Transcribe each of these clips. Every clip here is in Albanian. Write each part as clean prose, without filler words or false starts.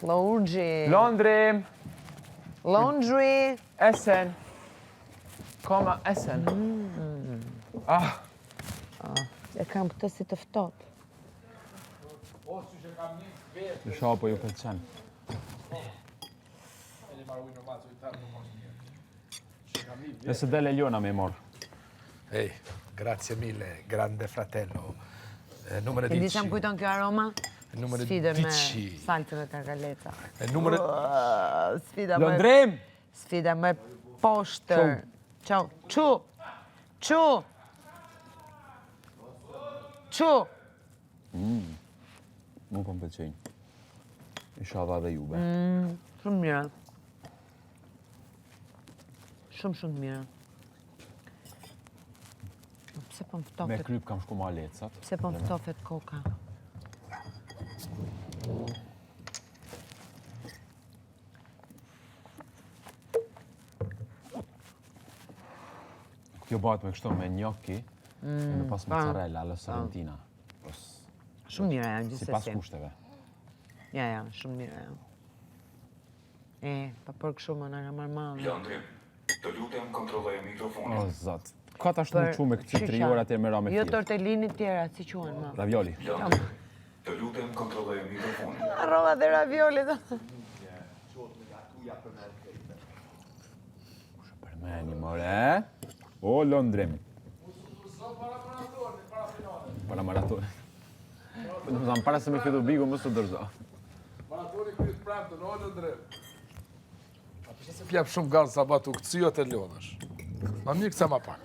Londri. Laundry. Essen. Koma Essen. E kam këtë si të ftohtë. Në shapo ju pëlqen. Nëse del Eliona me morë. Ehi, grazie mille, grande fratello. Numero E di 10. sa më kujton kjo aroma? Numero Sfidën me 10. saltën e targaleta. Numero... Sfida me... Londrim! Sfida me poshtër. Ciao. Çu! Çu! Çu! Nuk më pëlqenj. Inshallah dhe juve. Shumë mira. Shumë të mira. Pse po më Me ftofet? kryp kam shku ma lecat. Pse po më ftofet koka? Kjo bëhet me kështu me gnocchi, e me pas mozzarella alla sorrentina. Shumë mira janë Si pas gjithsesi. kushteve. Ja, shumë mira janë. Pa për kështu më na ka marrë malli. Londrim, të lutem kontrolloje mikrofonin. O, zot. Ka ta shtu me këtë 3 orë atje me rame Jo thjesht. tortellinit tjera, si quhen më. Ravioli. Londrim, të lutem kontrolloje mikrofonin. Arrova dhe ravioli. Për meni, more. O, Londrim. Para maratoni. Në më para se me fitu bigu, më së dërzo. Maratoni kryt prapë, no, Londrim. Se pjep shumë ganë sa batu këtësio të ljonash. Ma mirë kësa ma pak.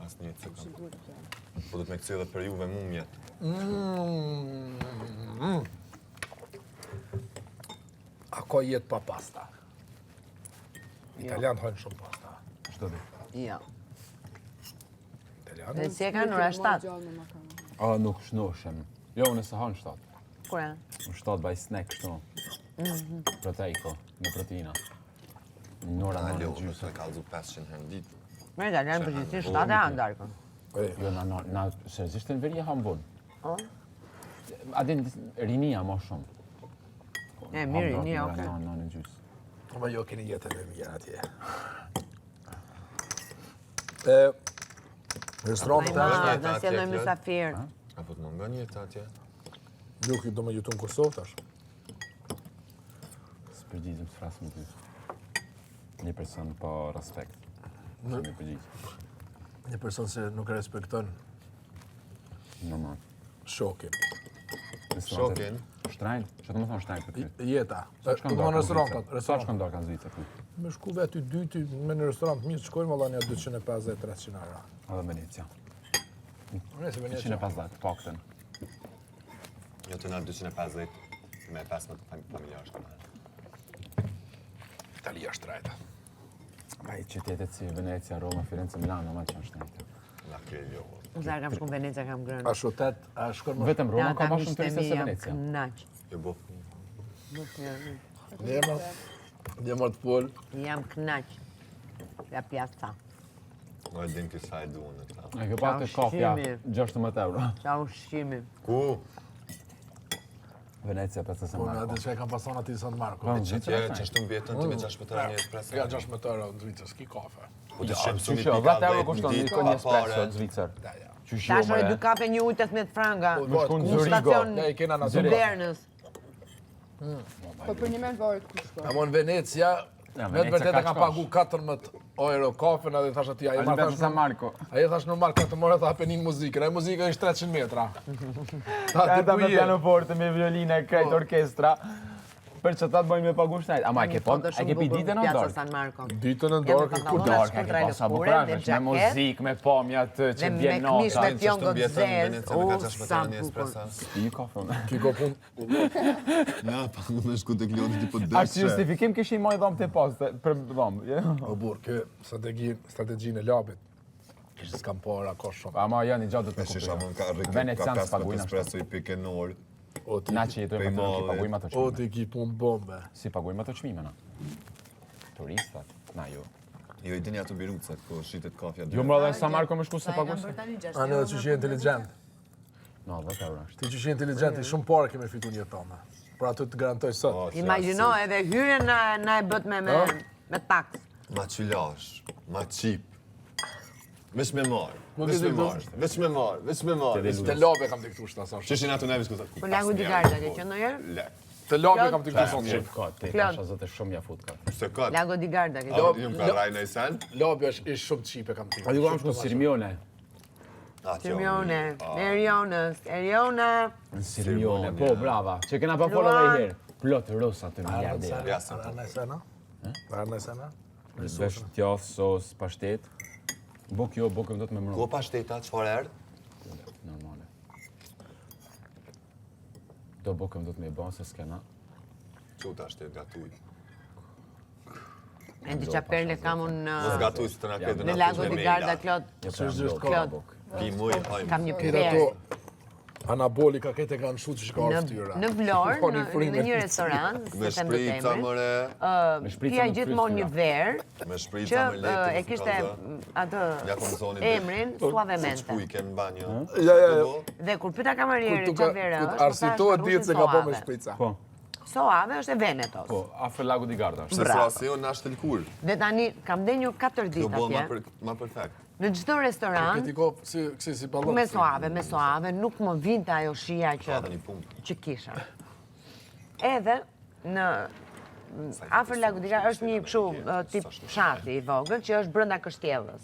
Asnjë se kam. Po do të me këtësio dhe për juve mumje. Ako jetë pa pasta. Italianë hojnë shumë pasta. Shto di. Jo. Italianë? Dhe si e kanë ora 7. A, nuk shnoshem. Jo, unë se hanë 7. Kura? Në 7 baj snack kështu. Proteiko, me proteina. Në ora në Alo, gjysë. të kallëzu 500 herë në ditë. Me italianë përgjithsisht 7 e andarkën. Jo, na seriozisht në veri e hambun. Adin rinia ma shumë. Mirë, rinia, oke. Në gjysë. Ama jo keni jetën e mirë atje. Restorantë të Ma, ashtë, dhe si e në mysafir. A po të më nga njëtë atje? nuk do me jetu në Kosovë tash. Së përgjizim së frasë më ty. Një person pa respekt. Që një përgjizim. Një person se nuk e respekton Normal. shokin. Shokin? Shtrajnë? Që të më thonë shtrajnë për ty? Jeta. Sa që kanë Në dorë restorantat. Sa që kanë dorë kanë Zvicër ty? Me shku vetë i dyti me në restorant mirë, shkojnë valla një 250-300 euro. Edhe Venecia. Unë se Venecia. 150, paktën. Jo të nga 250 me 15 familjarë shkëmë. Italia shtrajta. Ai qytetet si Venecia, Roma, Firenze, Milano, ma që në shtrajtë. Nga krejë jo. Uza kam shku në Venecia, kam grënë. A shotet, a shkon më... Vetëm Roma ka ma shumë turiste se Venecia. Knaq. Jo bo. Njëma të pol. Jam knaq. Ja pjasa. Nga e din kësa e duon në ta. E ke pa të kafja 16 euro. Qa ushqimi. Ku? Venecia, 500 Po, në marko. atë që e kam pason ati San Marco. Po, Që Zvicër që shtu mbjetën të me 16 një espresso. Ka 16 euro në Zvicër, s'ki kafe. Po të shqipë suni Qyshe, pika 10 euro 10 kushton në një një espresso ditë. në Zvicër. Da, ja. Qyshe, Tash ore more. 2 kafe një ujtë 18 franga. Më shku në Ku Zurigo. stacion Ja, i kena në Zurigo. Zubernës. Po për një mend varet ku shkoj. Ama në Venecia, Ja, vetë Venecia vërtet ka e kam qkash. pagu 14 euro kafen edhe thash ati, A në San Marko. Aje thash normal 4 more tha Apenin muzikën, e muzika është 300 metra. Tha Ka ti ta ku me je? pianoforte, me violina, krejt orkestra. Për që ta të bëjmë me pagu shtajt. Ama e ke po, e ke pi ditën në Pjasa dorë? San Marco. Ditën e Ja, dorë, me kur pantallona Dorë, ka shkurtra ke në pas sa lëkure, bukurashme, me me xhaket, muzikë, me pomjat që dhe me bjen këmish me nota. fjongo të Mbjetën në zezë. Venecia me ka O, 16 sa një bukur. espresso. Pi kafe, me. ki ko pun. Ja, pa unë shku të klodit i po A që dëshë. justifikim këshin moj dhomë të pas, për dhomë. O burë, kë strategjinë e labit, kështë s'kam para, ka shumë. Ama janë i gjatë të Me shisha kuptojnë. mund ka rrike, Venecian ka s'paguajnë 15 ashtu. espresso i pike në orë. O ti Na që jetojmë atë nuk i paguajmë ato o qmime. ti ki pun bombe. Si paguajmë ato qmime, na. Turistat, na jo. Jo, i dini ato birucat, ku shitet kafja. Jo më dhe San Marko më shku se paguajmë. Anë edhe që që je inteligent. No, 10 euro është. Ti që që je inteligent, i shumë pare kemi fitu një tonë. Pra aty të garantoj sot. Imagjino edhe hyrjen na e bët me taks. Ma qylash, ma qip. Veç me marë, Nuk veç e di me marë, veç me marë, veç me marë. Të lobe kam të këtu shta sa. Qëshin ato nevis ku Po lagu di garda ke qenë ndonjëherë? Le. Të lobe kam të këtu sot. Shif ka, te pasha zote shumë ja fut ka. Se këtë. Lago di garda ke qenë. Ju më ka rajnë e sen? Lobe është shumë qipe kam të A ju kam shku Sirmione. Sirmione, Eriona. Sirmione, po, brava. Që kena pa follow e herë. Plot rosa të miliardera. Jasë. Arna e sena? Arna e sena? Vesh tjoth, sos, pashtet. Buk jo, bukëm do të me mërë. Ko pa shteta, qëfar erë? Normale. Do bukëm do të me ba, se s'kena. Quta shtet, gatuj. E di qa perle kam unë Mos gatuj si të na këtë në Lago di Garda, Klot. Klot. Pi muj, hajmë. Kam një Këtë perë. ato anabolika këtë e kanë shutë që ka ftyra. Në Vlorë, në një restorant, Me se them të shprica, emrin, mëre. pija gjithmonë një verë Me që shprica, me letë. e kishte atë Ja kom zonin emrin Suavemente. Shpuj, në banjo. Ja. Dhe kur pyeta kamarieri çfarë verë është, Arsitohet ditë se ka po me shprica. Po, Soave është e Venetos. po, afër Lagu di Garda. Se sa se jo në ashtë të lkur. Dhe tani kam denjur 4 Kjo ditë bo atje. ma perfekt. Në çdo restorant Këti ko si ballon. me soave, nuk më vinte ajo shija Ka dhe një pumpë. që kisha. Edhe në afër Lagu di Garda është një kështu tip fshati i vogël që është brenda kështjellës.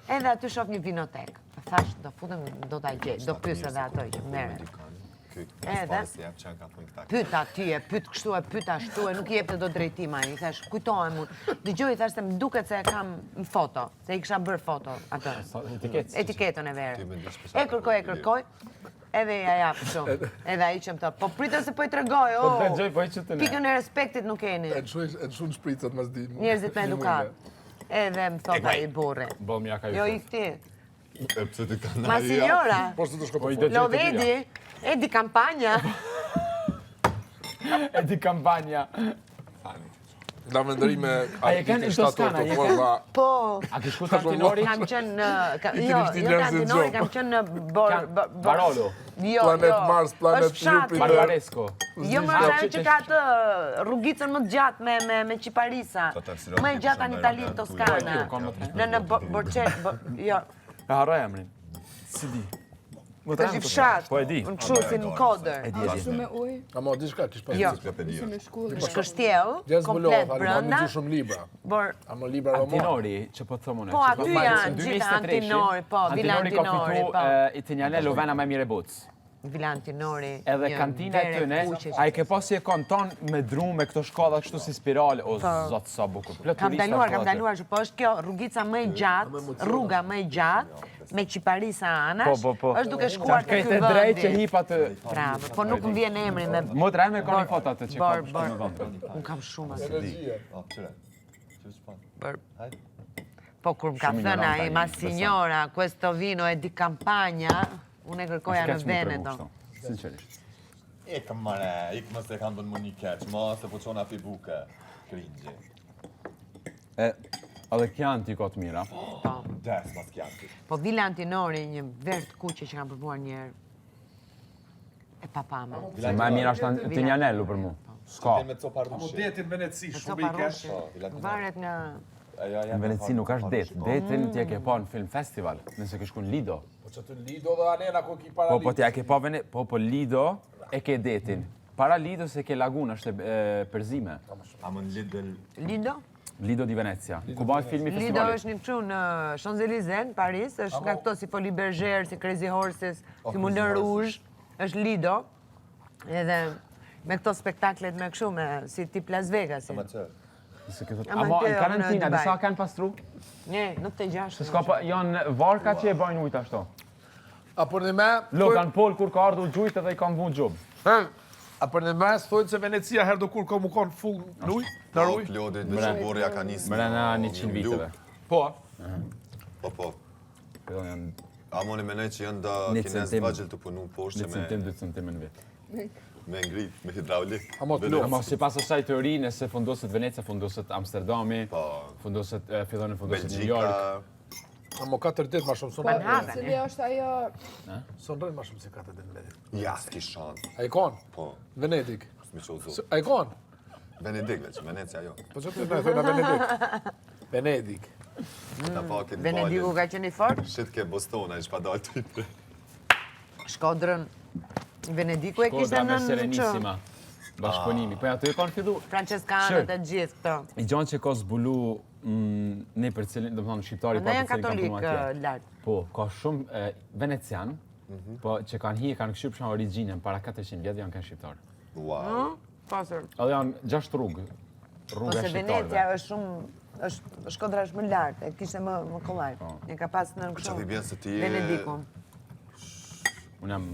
Edhe aty shoh një vinotek. Thash do futem, do ta gjej, do pyes edhe ato që merren. Edhe? Pyet aty, pyet kështu, pyet ashtu, nuk i jepte do drejtim ai. I thash, kujtohem unë. Dëgjoj, thash se më duket se e kam në foto, se i kisha bërë foto atë. Etiketën e verë. E kërkoj, edhe ja jap kështu. Edhe ai që më thot, po pritet se po i tregoj, Po të gjoj, po i që të ne. Pikën e respektit nuk keni. E shumë shpricat mas di. Njerëzit me edukat. Edhe më thot ai burri. Bëm ja ka ju. Jo i kti. E pëse të kanë Ma signora, Po së të shko Po i të dëgjoj lo të dyja. vedi? E di kampanja. E di kampanja. La vendërime A e kanë në Toskana, të je forma. Po, A ke shku Tantinori? kam qenë në... I Jo, kishti jo njerëzit Tantinori, gjob. kam qenë në... Barolo. Jo, Planet Mars, Planet është fshati. Jupiter. Barbaresco. Jo, më është ajo që ka atë rrugicën më të gjatë me Ciparisa. Më e gjatë në Itali, në Toskana. Në Borçet, jo. E harroj emrin. Si di. Është i fshat. Po e di. Në kështu si në kodër. Shumë me ujë, Amo, diçka kish pas. Jo. si me shkollë. Është kështjell, Gjes komplet Bulova, brenda. kam shumë libra. Por Amo libra roman. Antinori, që po të thëmë unë. Po, aty janë gjithë Antinori, po, Villa Antinori ka Antinori, fitu po. Italiane Lovena me mire buc. Villa Antinori. Edhe një kantina e vere tëne, kuqe. a i ke pas si e konton me dru me këto shkalla kështu si spiral, o zotë sa bukur. Plot Kam turista daluar, shko aty. që po është kjo rrugica më e gjatë, rruga më e gjatë, me Ciparisa anash, Po. është duke shkuar te ky Kajtë e drejt që vendi. hip atë. Bravo, po nuk më vjen emri me... Motra me ka një foto atë që ka Bor, shtu në vënd. Unë kam shumë atë. Energjia. Bor. Po kur më ka Shumë thënë ignorante ai, ai, ma besoj. signora, questo vino è di campagna, unë e kërkoja në Veneto. Sinqerisht. Ikëm mare, ikëm se kanë bënë më një keq, ma se po qona fi buke, kringji. Edhe kjanë ti ka të mira. Po. Des mas kjati. Po Villa Antinori, një verë të kuqe që kam provuar një herë. E papame. Se më e mira është Tinjanellu për mu. Ska. Dhe me copa rushi. Detin Veneci Me shumë copa i kesh. rushi. Varet nga... Në Veneci nuk është det. Detin t'ja ke pa në film festival, nëse ke shku në Lido. Po që të Lido dhe Anena ku ki para Po t'ja ke pa Vene... Po Lido e ke detin. Para Lido se ke laguna, është përzime. A më në Lidl. Lido? Lido di Venezia. Ku bëhet filmi Lido festivali. është një këtu në Champs-Élysées, në Paris, është nga këto si Folies Bergère, si Crazy Horses, si Moulin Rouge, është Lido. Edhe me këto spektaklet me kështu, me si tip Las Vegas. Ma që. Se ke thot, Ama ama te- në karantina, në Dubai. disa kanë pastru? Ne, nuk të gjash. Se s'ka pa, janë varka që e bajnë ujtë ashto. A për në me... Lo, kanë pol kur ka ardhur gjujtë edhe i kanë vun gjubë. A për në me s'thojnë se Venecia herë do kur ka mu konë full luj? Në ruj? Plodit dhe shëmborja ka njësë. Mrena 100 viteve. Po. Po. Këto janë Amo në menaj që janë da Një kines centim. vajgjel të punu poshtë 1 centim, 2 centim në vit. me ngrit, me hidraulik. Amo të luftë. Ama si pas asaj teori, nëse fundoset Venecia, fundoset Amsterdami, Po. fundoset, fillonin fundoset New Belgjika, York. Amo 4 ditë ma shumë, Po, Manhattan, cili është ajo... son rrën ma shumë se 4 ditë në Venedik. Ja, s'ki shans. A i konë? Po, Venedik. s'mi qo zotë. A i konë? Venedik veç, Venecia jo. Po që të me thëna Venedik. Venedik. Ta pa këtë Venediku balin. ka qenë i fort, Shit ke Bostona, ish pa dalë të i Shkodrën Venediku e kishte Shkodra me në Serenissima. Bashkëpunimi. Po aty e kanë fillu. Franceskanët e gjithë këto. I gjanë që ka zbulu ne për cilin, do të thonë shqiptari Ne pa janë për cilin kanë katolik punu atje. lartë. Po, ka shumë venecian, po që kanë këshyp shumë origjinën para 400 vjetë janë kanë shqiptarë. Wow. Pasër. Edhe janë 6 rrugë. Rruga Ose e Venecia shqiptarëve. është shumë, Shkodra është më lartë, e kishte më kollaj. E ka pas në Qa ti bjen se ti e... Venedikun. Unë jam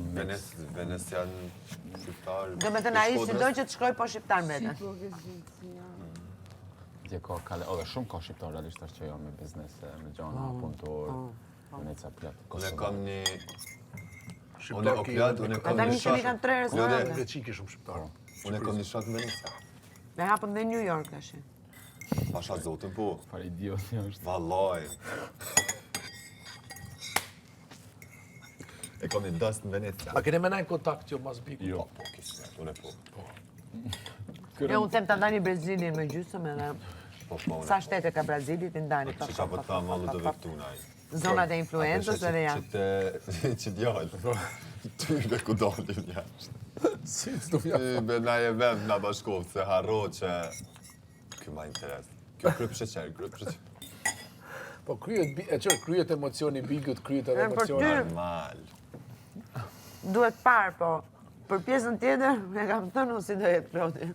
Venecian shqiptar. Do me të na ishtë si doj që të shkoj po shqiptar mbete. Po, Venecia. Dje ka kale, edhe shumë ka shqiptarë realisht është që jo me biznes, me gjana, punëtor, Venecia plot. Unë kam një... Shqiptar o ki- pjat, unë kam Ata një mi që mi shok. kanë 3 restorante. Veçiki shumë shqiptarë. Unë kam një shok në Venecia. Me hapën dhe New York tash. Pasha zotin po. Fare idiot është. Vallaj. E kam një dust në Venecia. A keni me najnë kontakt që mas biku? Jo. Po, kisme, unë po. Jo, unë them të ndani Brazilin me gjysëm edhe... Po, po, Sa shtete ka Brazilit, i ndani. Që qa po ta mallu të veptunaj. Zonat e influencës edhe janë. Që djallë. Ty be ku dalim jashtë. Si të du mja. Ty be na e vend nga bashkovë, se harro që... Kjo ma interes. Kjo kryp sheqer, kryp sheqer. Po kryet emocioni bigut, kryet edhe Për emocioni. ty- Normal. Duhet parë, po për pjesën tjetër, me kam thënë unë si do jetë ploti.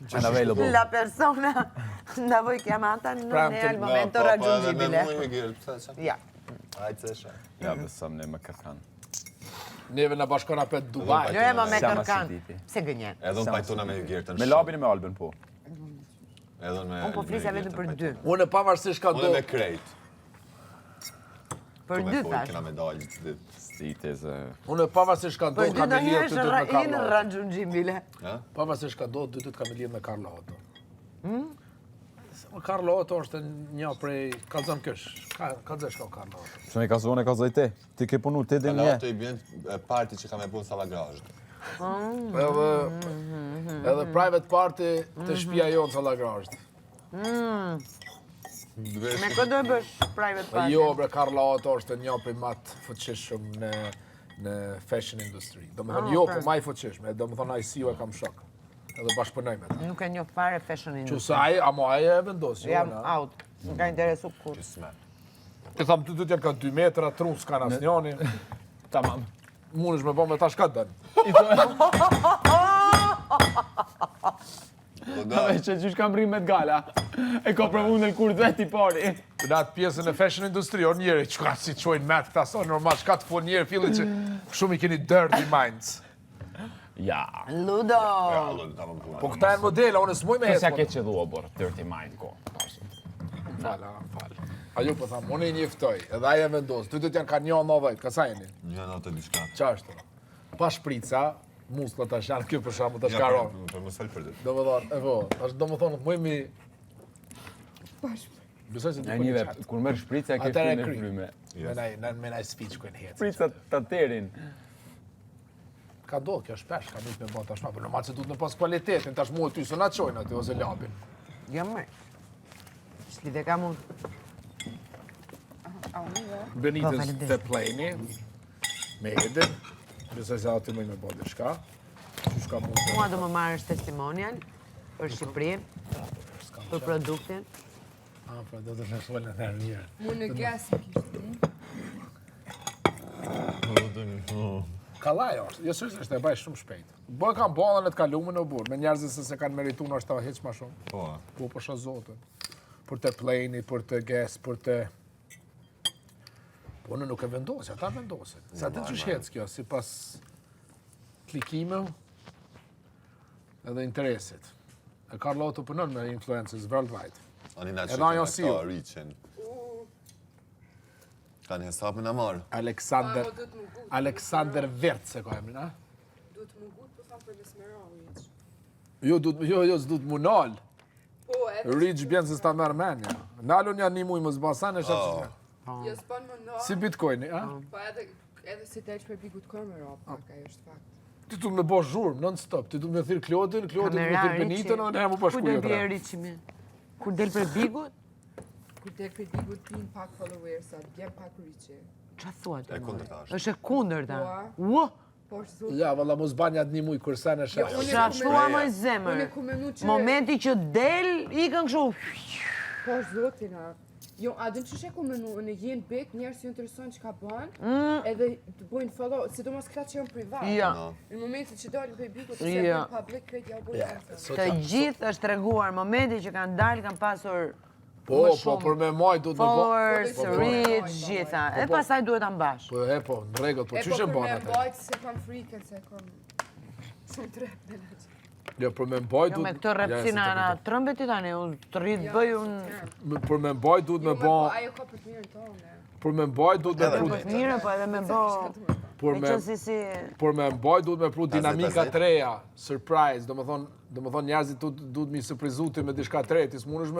Unavailable. La persona nda voi chiamata non Pronto. è al momento Me raggiungibile. mu i girë, pëse që? Ja. Ajtë se shë. Ja, besëm ne me kërkan. Neve në bashkon apet Dubai. Jo e ma me Sama kërkan. si titi. Pse gënjen? Edhe unë pajtona me i girë të në Me labin e me albin, po. Edhe unë me... Unë po flisja vetëm për 2. Unë pavarësisht ka do... Unë me krejt. Për 2 tash. Kena medalj të ditë. Stites, Unë pavarësisht ka do Për 2 do Kamelia jesh të dytë me Carlo Otto. irraggiungibile. Pavarësisht ka do dy dytë Kamelia me Carlo Otto. Carlo Otto është një prej... Kalzon kësh. Kalzesh ka Carlo Otto. Që ne ka zonë e ka zajte. Ti ke punu, ti dhe Kala nje. ato i bjen parti që ka me punë salagrajt. Edhe private party të shtëpia jonë Sallagrasht. Me këtë do e bësh private party? Jo, bre, Carlo Otto është një prej më të fuqishëm në fashion industry. Do më thonë, jo, po ma i fuqishme, do më thonë, ai si ju e kam shok. Edhe bashkëpunoj me ta. Nuk e njoh fare fashion Që industry. sa ai, amo ai e vendos, jo, Jam na. out. Nuk ka interesu kur. Kisme. Ti tham, ty të janë ka 2 metra, trus s'kan asnjoni. Tamam. Mundesh me bëmë tash ka dën. Dhe që gjysh kam rrimë me t'gala. E ka provu në lëkurët veti pari. Në atë pjesën e fashion industry, o njeri, që ka si qojnë me këta, so normal, që ka të fol njeri, fillit që shumë i keni dirty minds. Ja. Ludo! Po këta e në modela, unë s'muj me Kësja ke hetë. që dhua borë, dirty mind ko. Fala. Ajo po tham, unë i njiftoj, edhe aje vendos, ty të janë ka 1,90, ka sa jeni? Një në të diçka. Qa është? Pa shprica, musklat tash janë, kjo për shamu tash Ja, ka ro. për më sel për ditë. Do më thonë, e po, tash do më thonë, muj mi... Besoj se E të njëve, kur merë shprica, ke Atëre frynë kry. e fryme. Me naj sfiq kujnë hecë. Shprica të terin. Ka do, kjo shpesh, ka njët me bo tash ma, për normal se duhet me pas kualitetin, tash mu e ty së na qojnë aty, ose labin. Jo më. S'lidhe ka mund. A unë dhe? Benitez faleminderit. të plejni, me edin, besoj se aty mëj me bo diçka. Që shka mund të... Mua do më marrësh testimonial për Shqipërinë, për produktin. Po, do të në folën e njërë. Mu në gasë kishtë. Kallaj është, jo sërës është e baj shumë shpejt. Bo e kam bolën e të kalume në burë, me njerëzit se kanë meritu në është ta heq ma shumë. Po, Po, për shazotën. Për të plejni, për të ges, për të... Po, në nuk e vendosin, ata vendosin. Sa të që shhec kjo, si pas klikime edhe interesit. E Carlo Otto punën me influencers worldwide. ani na Edhe që ajo këta si ju. ricin. Kanë hesapin e marë. Aleksander Vert, se ka emrin, a? Duhet më gutë, po thamë për Lesmerari. Jo, s'du të munal. Po, edhe Rich bjen se s'ta merë menja. Nalun janë një muj më zbasan e shatë jo s'pan më në. Si bitcoini, a? Po edhe si të eqë për bigut kamera, pak, ajo është fakt. Ti du me bo zhurmë, non-stop. Ti du me thirë Klodin, Klodin me thirë Benitën, o nërë mu Ku pashkujo do të bje re. Riçi me? Kur del për bigut? Kur del për bigut t'in pak followersat, bjem pak Riçi. Qa thuat? E kundërta është. është e kundërta. Po. Ua! Po është zot. Ja, valla mos banja të një muj kërsen e shë. unë- Qa shtua më i Unë zemër. e ku menu që... Momenti që del, ikën kështu. Po është zotina. Jo, a din që ku menu, në jenë bek, njerës ju interesojnë që ka banë, edhe të bojnë follow, sidomos këta që janë privat. Ja. Në momentin që dalin për bigut, të Ja. se public kredi ja u bojnë info. Të gjithë është treguar momenti që kanë dalë, kanë pasur Po, më po, shumë për me maj du të me bo. followers, Po, po. reach, gjitha. E pastaj duhet ta mbash. Po, e po, në regull, po, E që po shë për bana me të? mbajt se kam frikën, se kam... Shumë trep në në që. Jo, për me mbaj Jo du... me këtë repsina na trëmbeti tani, unë të rritë bëj unë Për me mbaj du të me Po, bo... ajo ka për të mirën tonë. Për me mbaj du të me për pru... të mire, po edhe me bo... Për Me me... që si... Për me mbaj du të me pru dinamika 50-50. të reja, surprise, do me thonë njerëzit du të mi surprizu ti me diçka të re, ti s'munësh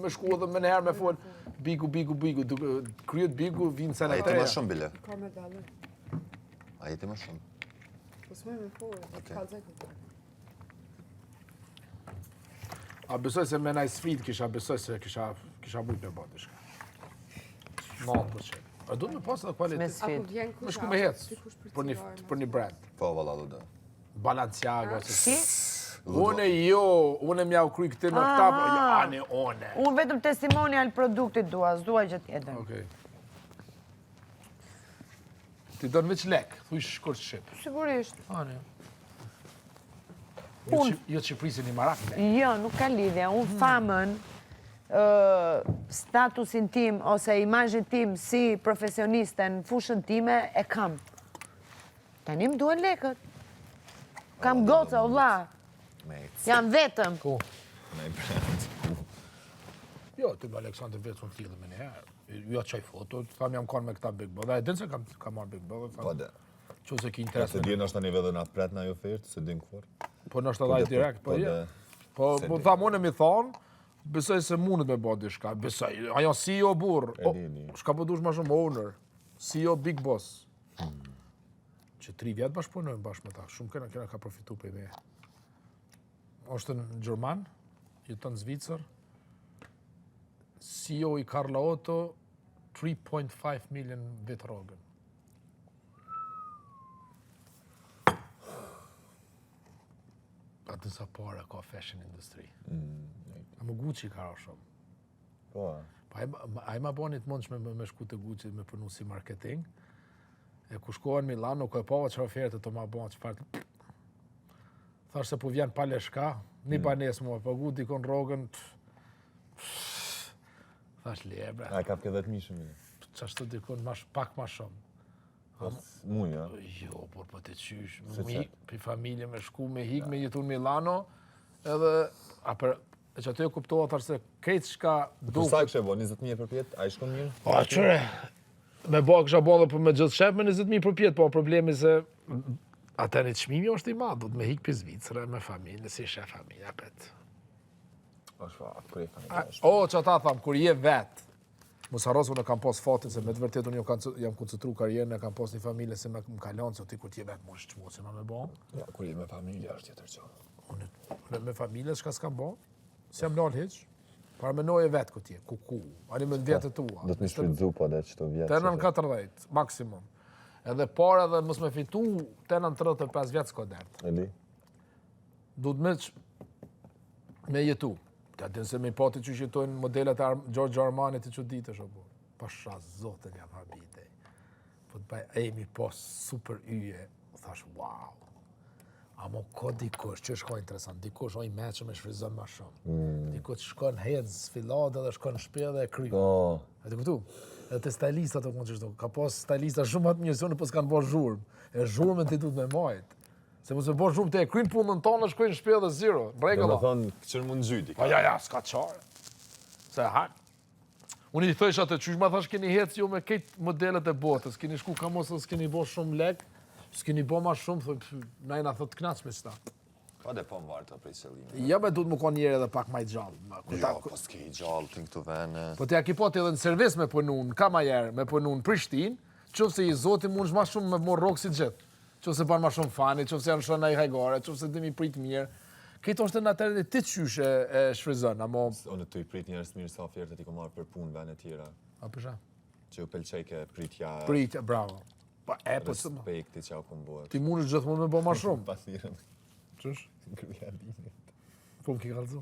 me shku edhe me njerë me folë bigu, kryet bigu, vinë A sene të jeti më reja. shumë, bile? Ka me dalë. A jeti më shumë? Po s'moj me forë, të kalzaj këtë. A besoj se me naj sfit besoj se kisha mujt me bërë diçka. 9%. A du të me pas edhe Me kvalitet. sfit. Apo vjen kush... Me shku me hec, për një brand. Po, valla, do dhe. Balenciaga, Si? Une mja u kry këtë me këta, po jani one. Unë vetëm testimonial produktit dua, s'dua gjë tjetër. Okej. Ti do në veç lek, thuj shkur shqip. Sigurisht. Ani. Jo që prisin një marak lek. Jo, nuk ka lidhja. Unë famën, statusin tim ose imazhin tim si profesioniste në fushën time e kam. Tani më duhen lekët. Kam goca, vlla. Jam vetëm. Ku? Me i brand. Jo, ti me Aleksandr vetë më t'lidhe me njëherë. Jo qaj foto, tham jam kanë me këta Big Brother. E din se kam marrë Big Brother, Po, tham. dhe. Që se ki Se interes me... di në është të një vedhe në atë pret në ajo ofertë, se din këfor. Po në është edhe direkt, po Po, jo. dhe. Po, Se po di. tham unë mi thonë, besoj se mundet me bërë diçka. Besoj, ajo CEO burr. E di. Shka po dush ma shumë owner. CEO Big Boss. Që 3 vjetë bashkëpunojmë bashkë me ta. Shumë kena ka profitu për ideja. Është në Gjerman, jeton në Zvicër. CEO i Karla Otto, 3.5 million vit rogën. Atë sa para ka fashion industry. A më Gucci ka ra shumë. Po, A i ma bani të mundshme me shku të Gucci me punu si marketing. E ku shkohen Milano, ku e pova që ofertë të ma bani që farë. Thash se po vjen pa leshka, një banes mua, po gu dikon rogën. Thash lebre, a ka për 10 mishë, mire. qashtu dikon pak ma shumë. Muj, ja. Jo, por po të qysh, Se me qa? për familje me shku, me hik, me jetu në Milano, edhe, e që aty e kuptoha thash se krejt shka Po sa kështë e bo, 20.000 për pjetë, a i shkon mirë? Po, qëre, me ba kësha ba dhe për me gjithë shep me 20.000 për pjetë, po problemi se atër një qmimi është i madhë, du të me hikë për Zvicrë, me familje, si shef familja, pet. është fa, kërë e familje. O, që ata thamë, kur je vetë, mos harrosu në kam pas fatin, se me të vërtet unë jam koncentru karierën, e kam pas një familje se më kalon, se ti kur t'je vetë, mosh që si ma me ba. Ja, kur je me familje, është tjetër që. Unë me familje, shka s'kam ba, si jam nalë hiq, para me noje vetë ku t'je, ku, ani me në vjetët tua. Do të më shfrytzu, po, dhe që të vjetë. Tenën 40, maksimum. Edhe para dhe mos me fitu, tenën 35 vjetë s'ka dertë. E li? Du të me jetu. Ta din se me pati që jetojnë modelet e Giorgio Armanit i që ditë është, po. Pasha, zotën jam habite. Po të baj, ejmi po super yje. Thash, wow. Amo ko dikush, që është ka interesant, dikush o i me që me shfrizon ma shumë. Dikush shkon hedz, filade dhe shkon shpe dhe e kryo. Po, E të këtu? Edhe të stylistat të konë qështu. Ka pas stylista shumë atë mirë, po s'kanë bo zhurmë. E zhurmën ti du të me majtë. Se mos e bo zhurmë të e krynë punën tonë, shkojnë shpe dhe zero. do Bregëlla. me thonë, këqër mund gjyti. Po ja, s'ka qarë. Se hanë. Unë i thëjsh atë qysh, ma thash keni hecë jo me këtë modelet e botës, keni shku ka mos s'keni bo shumë lek, s'keni bo ma shumë, najna thot knaq me qëta. Po dhe po më vartë prej qëllime. Ja, be duhet më konë njerë edhe pak ma i gjallë. Jo, po s'ke i gjallë të në këtu vene. Po t'ja ki poti edhe në servis me punun, ka ma jerë, me punun Prishtin, qëfë se i zoti mund ma shumë me morë rokë si gjithë. Qëfë se banë ma shumë fani, qëfë se janë shënë i hajgare, qëfë se dhe mi prit mirë. Këtë është në atërën e ti qyshe e shfrizën, amo... Unë të i prit njerës mirë sa fjertë ti ko marrë për punë vene tjera. A përshë? Që u pelqejke pritja... Pritja, bravo. Pa, po të më. Respekti që au këmë bëhet. Ti mund është gjithmonë me bo ma shumë. Pasirën. Qësh? Ngryja linit. Po më ki kalëzu.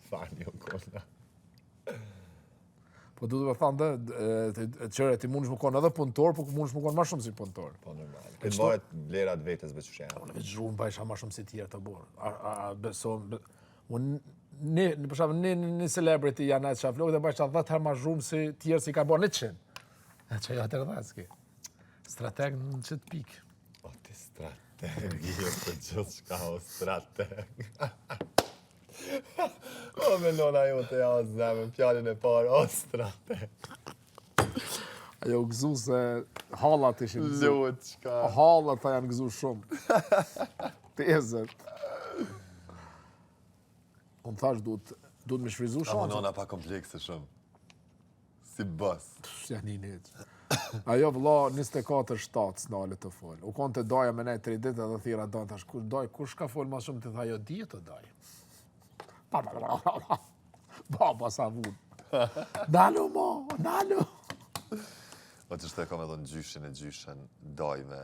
Fani o kona. Po du të me thanë dhe, qëre, ti mund është më konë edhe punëtor, po mund është më konë ma shumë si punëtor. Po normal. Këtë bëhet vlerat vetës veç që janë. Unë veç zhrunë pa isha ma shumë si tjerë të borë. A beson... Unë, për shumë, një celebrity janë e që flokë dhe bajsha 10 herë ma zhrumë si tjerë si ka borë 100. E që jo të rëdhajski. Strateg në qëtë pikë. O, ti strateg, jo për gjithë shka o strateg. O, me nona jo të ja o zemë, pjallin e parë, o strateg. Ajo gëzu se hallat ishin gëzu. Lutë shka. Hallat ta janë gëzu shumë. Tezet. Unë thash duhet me shfrizu Amo shumë. nona pa komplekse shumë. Si bës. Janë një një. Ajo vëlla 24/7 s'nale të folë. U konë të daja me nej 3 ditë edhe thira danë tash, kush ka folë ma shumë të tha, jo di të daj. Baba sa vunë. Nalu mo, nalu. O që shte kam edhe në gjyshin e gjyshen, dajme,